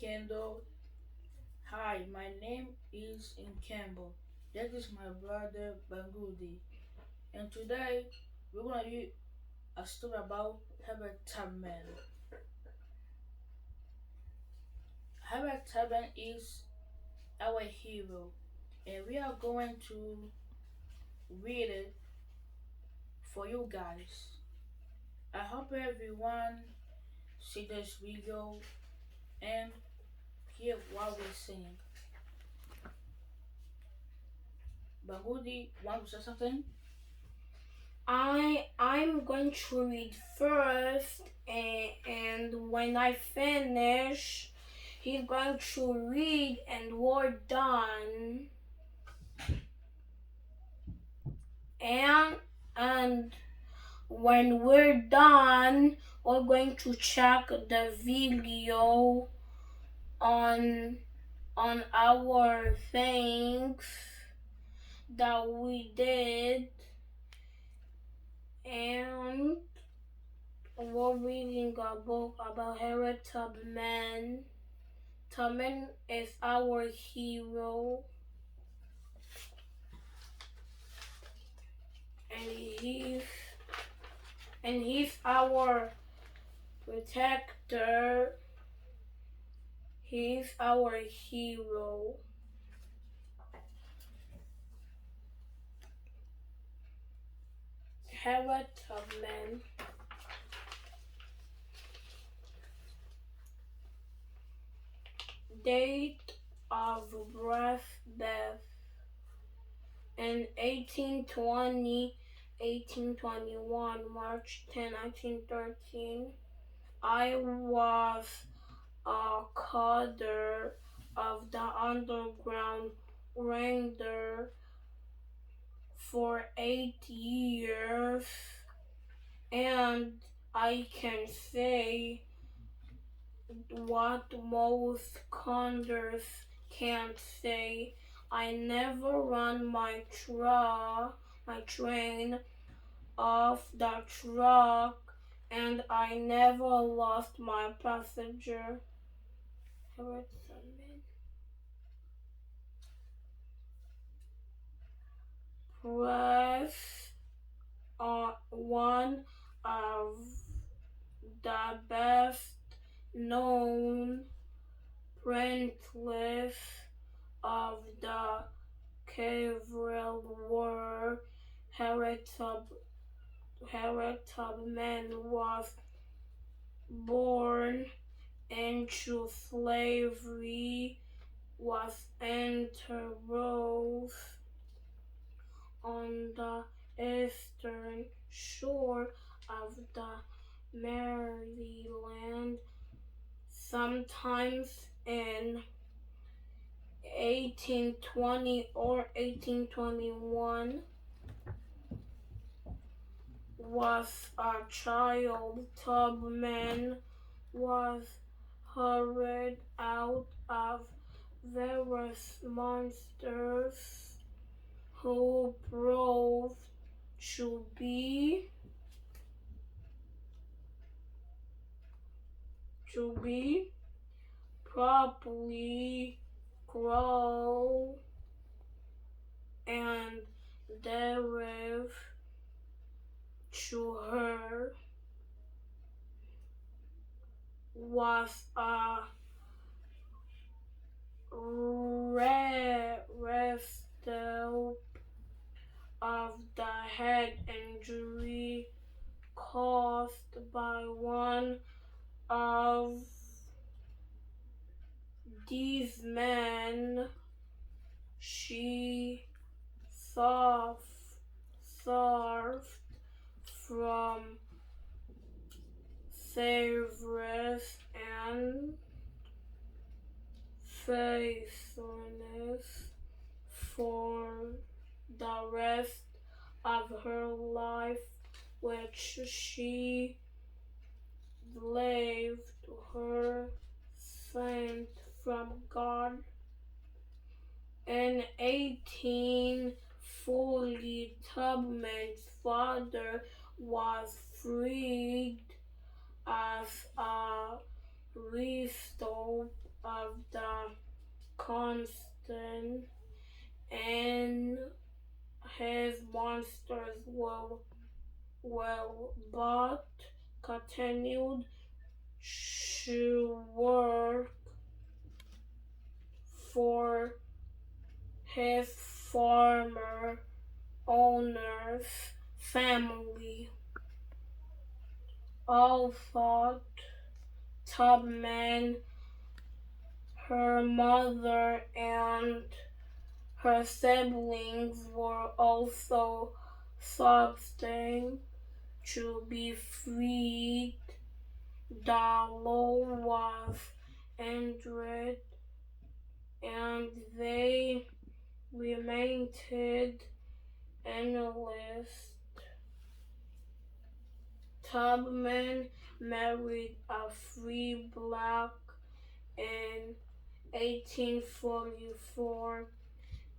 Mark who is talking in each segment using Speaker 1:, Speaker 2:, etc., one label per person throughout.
Speaker 1: Kendall. Hi, my name is Campbell. That is my brother Bangudi. And today we're gonna read a story about Harriet Tubman. Harriet Tubman is our hero, and we are going to read it for you guys. I hope everyone see this video and hear what we sing. Bangudi, want to say something?
Speaker 2: I'm going to read first, and when I finish, he's going to read, and we're done. And when we're done, we're going to check the video on our things that we did, and we're reading a book about Harriet Tubman. Tubman is our hero, and he's our protector. He's our hero. Harriet Tubman. Date of death in 1820, 1821, March 10, 1913. I was a coder of the Underground Ranger for 8 years, and I can say what most coders can't say. I never run my train off the truck, and I never lost my passenger. Press one of the best known printless of the Civil War. Harriet Tubman was born into slavery, was introduced on the eastern shore of the Maryland, sometimes in 1820 or 1821. Was a child. Tubman was hurried out of various monsters who proved to be properly cruel and derive to her. Was a rest of the head injury caused by one of these men. She suffered from service and faithfulness for the rest of her life, which she believed her sent from God. In 1840, Tubman's father was freed as a result of the constant, and his monsters will but continued to work for his former owner's family. All thought Tubman, her mother, and her siblings were also substance to be freed. The law was ended, and they remained endless. Tubman married a free black in 1844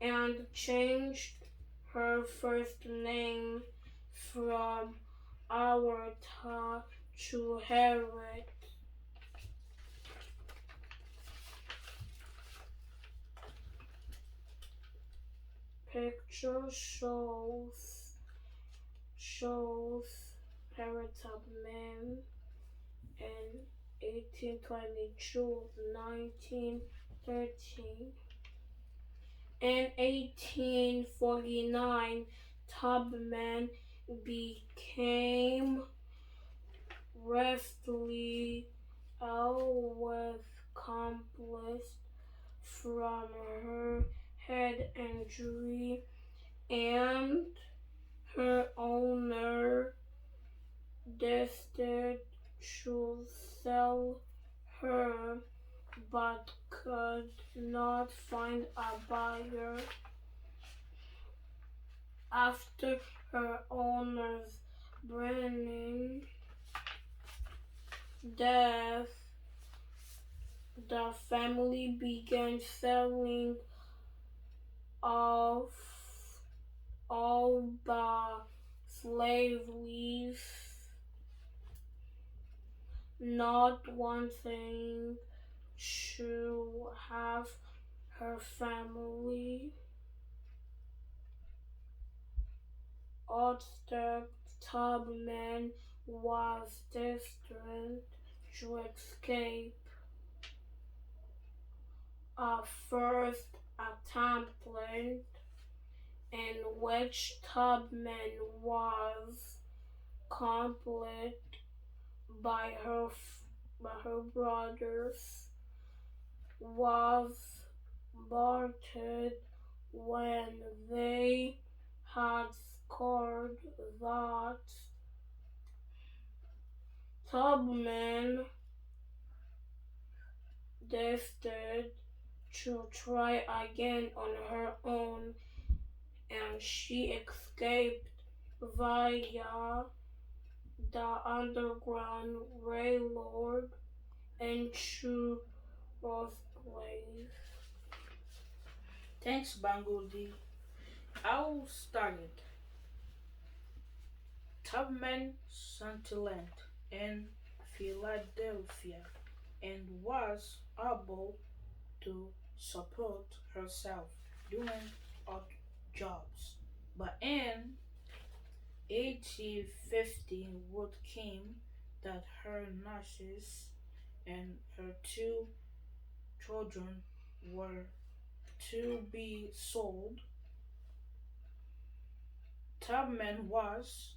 Speaker 2: and changed her first name from Arta to Harriet. Picture shows Harriet Tubman in 1822 1913. In 1849, Tubman became rapidly ill with complications from her head injury, and her owner decided to sell her but could not find a buyer. After her owner's burning death, the family began selling off all the slaves, not wanting to have her family outstep. Tubman was destined to escape. A first attempt in which Tubman was completed by her brothers was aborted when they had scored that Tubman decided to try again on her own, and she escaped via the Underground Railroad into Roseland.
Speaker 1: Thanks, Bangudi. I'll start it. Tubman Sunderland in Philadelphia and was able to support herself doing odd jobs. But in 1815, word came that her nurses and her two children were to be sold. Tubman was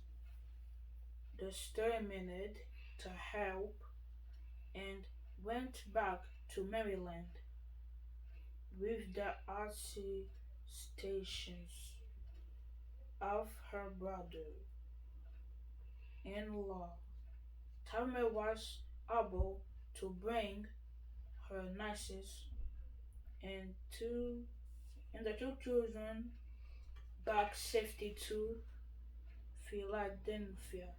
Speaker 1: determined to help and went back to Maryland with the assistance of her brother-in-law. Tubman was able to bring her nurses and the two children back safely to Philadelphia.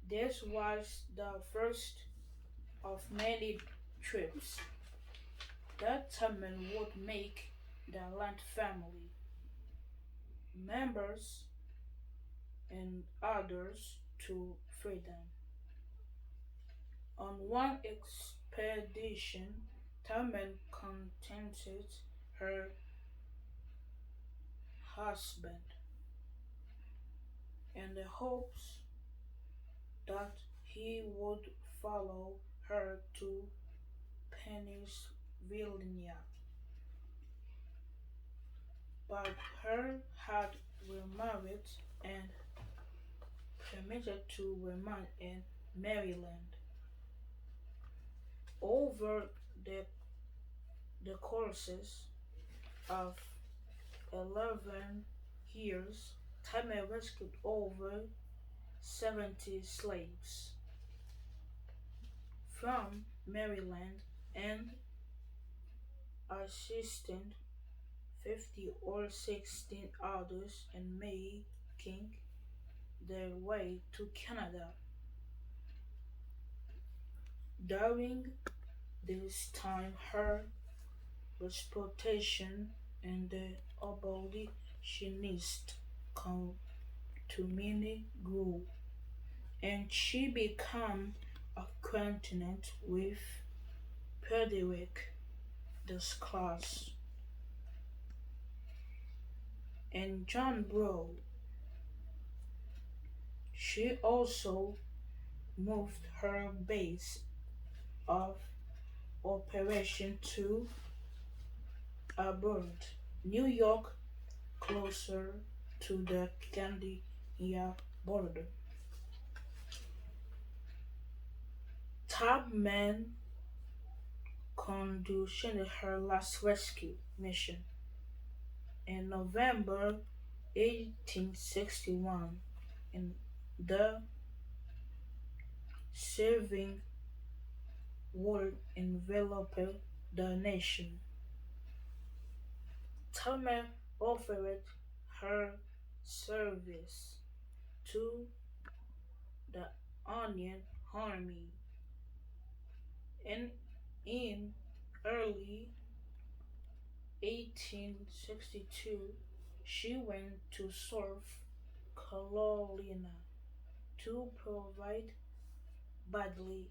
Speaker 1: This was the first of many trips that Tubman would make the Land family members and others to freedom. On one expedition, Tubman contented her husband in the hopes that he would follow her to Pennsylvania, but her had remarried and permitted to remain in Maryland. Over the, the courses of 11 years, Tubman rescued over 70 slaves from Maryland and assisted 50 or 16 others in making their way to Canada. During this time, her reputation in the abolitionist community grew, and she became acquainted with Frederick this class and John Brown. She also moved her base of operation to Auburn, New York, closer to the Canadian border. Tubman conducted her last rescue mission in November 1861 in the Saving war enveloped the nation. Tubman offered her service to the Union Army, and in early 1862 she went to South Carolina to provide badly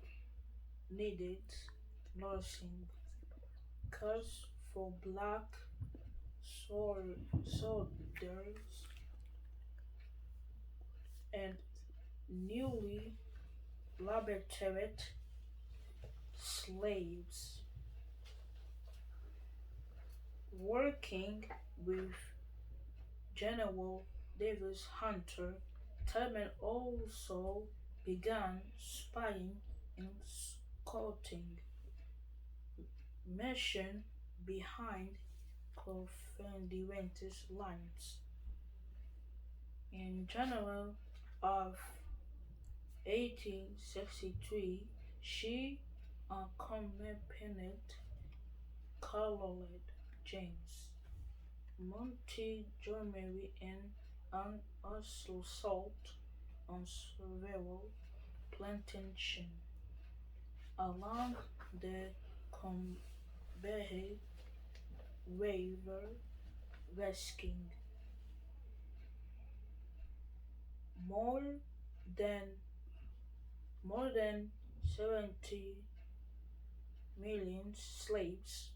Speaker 1: needed nursing care for black soldiers and newly liberated slaves. Working with General Davis Hunter, Tubman also began spying and scouting mission behind Confederate lines. In January of 1863, she accompanied Colonel James Montgomery in an assault on several plantations along the Combahee River, rescuing more than more than 70 million slaves.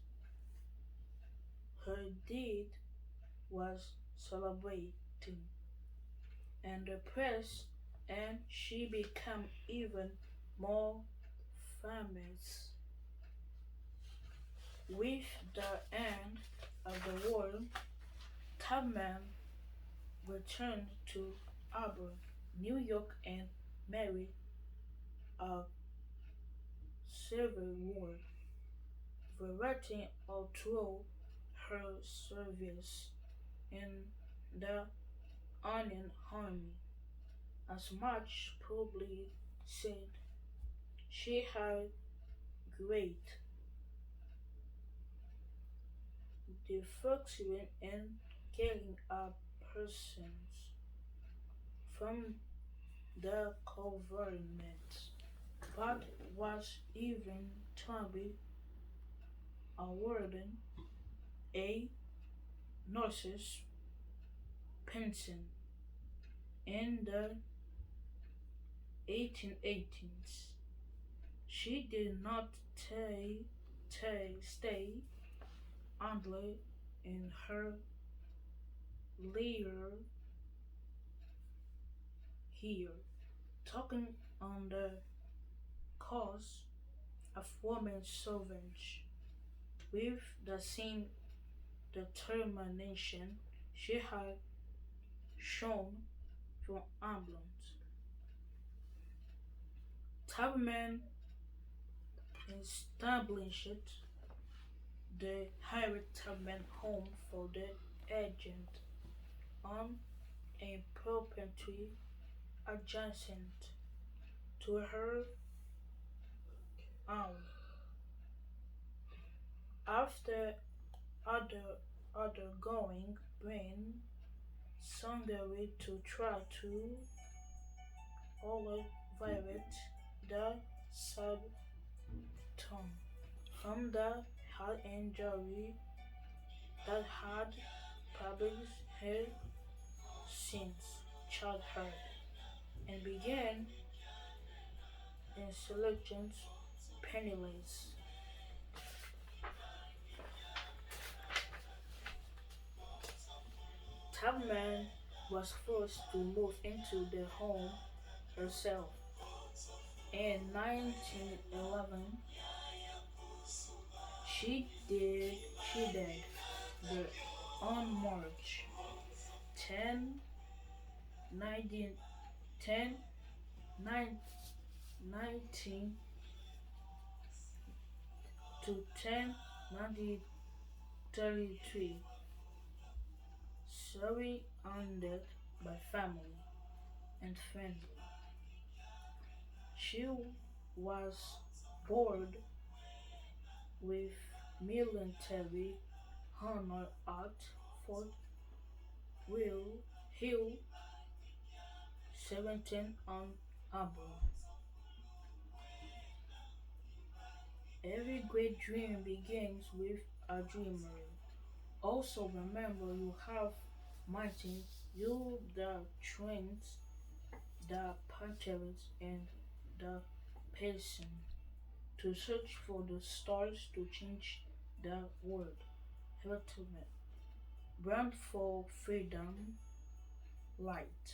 Speaker 1: Her deed was celebrated in the press, and she became even more famous. With the end of the war, Tubman returned to Auburn, New York, and married a Civil War veteran all through her service in the Union Army. As much probably said, she had great difficulty in getting up persons from the government, but was eventually awarded a nurse's pension in the 1880s. She did not stay idle in her lair here, talking on the cause of women's suffrage with the same determination she had shown for ambulance. Tubman established the Harriet Tubman Home for the Aged on a property adjacent to her own. After other undergoing brain surgery to try to alleviate the symptoms from the heart injury that had plagued her since childhood and began intelligent penniless. Tubman was forced to move into the home herself. In 1911, she died there on March 10, 19, 10, 19 to 10, 1933, surrounded by family and friends. She was bored with military honor at Fort Will Hill, 17 on Auburn. Every great dream begins with a dreamer. Also remember you have mighty you the strength, the patterns and the patience to search for the stars to change the world. Ultimate. Brand for freedom, light.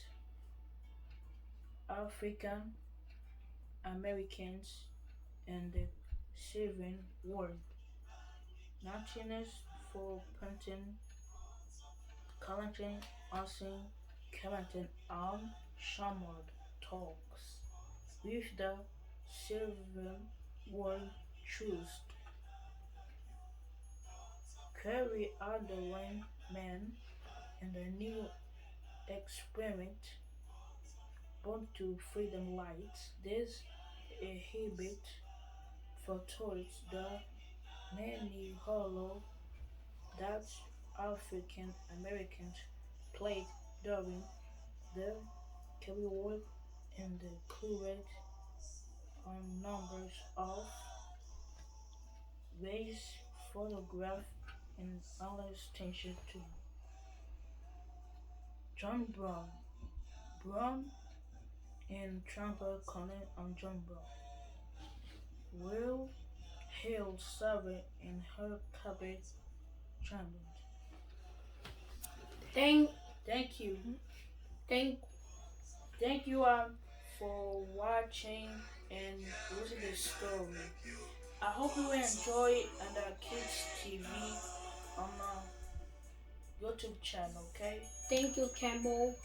Speaker 1: African Americans and the saving world. Nothingness for painting, collecting, unseen, commenting on Shamrock talks with the saving world truth. Carry out the one man and the new experiment born to freedom lights. There's a habit for towards the many hollow that African Americans played during the Civil War and the current on numbers of ways photograph and illustration to John Brown. Brown and Tramper Connect on John Brown. Will hail Savage in her cabin chamber.
Speaker 2: Thank,
Speaker 1: Thank you.
Speaker 2: thank,
Speaker 1: Thank you for watching and listening to the story. I hope you enjoy it on the Kids TV on YouTube channel, okay?
Speaker 2: thank you, Campbell.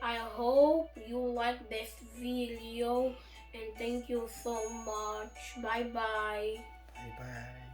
Speaker 2: I hope you like this video and thank you so much. Bye bye.
Speaker 3: Bye bye.